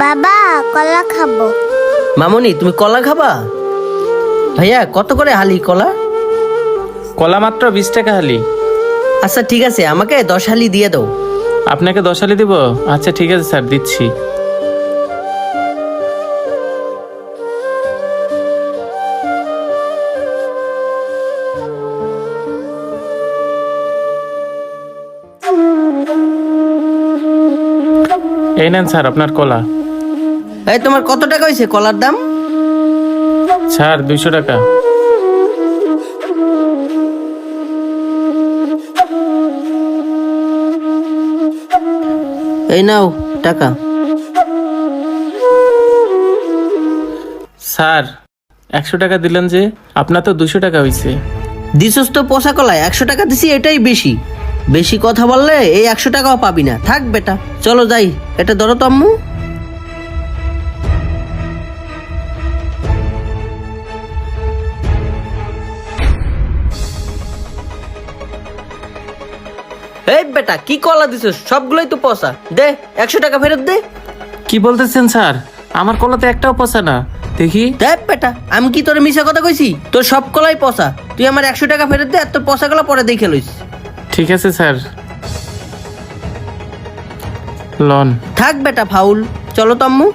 বাবা কলা খাবো। মামুনি তুমি কলা খাবা? ভাইয়া কত করে হালি কলা? কলা মাত্র 20 টাকা হালি। আচ্ছা ঠিক আছে, আমাকে 10 হালি দিয়ে দাও। আপনাকে 10 হালি দিব? আচ্ছা ঠিক আছে স্যার, দিচ্ছি। এই নেন স্যার আপনার কলা। এই তোমার কত টাকা হয়েছে কলার দাম? স্যার 200 টাকা। এই নাও টাকা। স্যার 100 টাকা দিলেন যে, আপনার তো 200 টাকা হয়েছে। দিছস তো পচা কলায় 100 টাকা দিছি, এটাই বেশি। বেশি কথা বললে এই 100 টাকাও পাবি না। থাক বেটা, চলো যাই। এটা ধরো তো আম্মু। এই বেটা কি কলা দিছস? সবগুলোই তো পচা। দে 100 টাকা ফেরত দে। কি বলতেছেন স্যার? আমার কলা তো একটাও পচা না। দেখি। দেখ বেটা, আমি কি তোর মিশা কথা কইছি? তোর সব কলাই পচা। তুই আমার 100 টাকা ফেরত দে, আর তোর পচা কলা পরে দেখে লইস। ঠিক আছে স্যার, লন। থাক বেটা ফাউল, চলো তো আম্মু।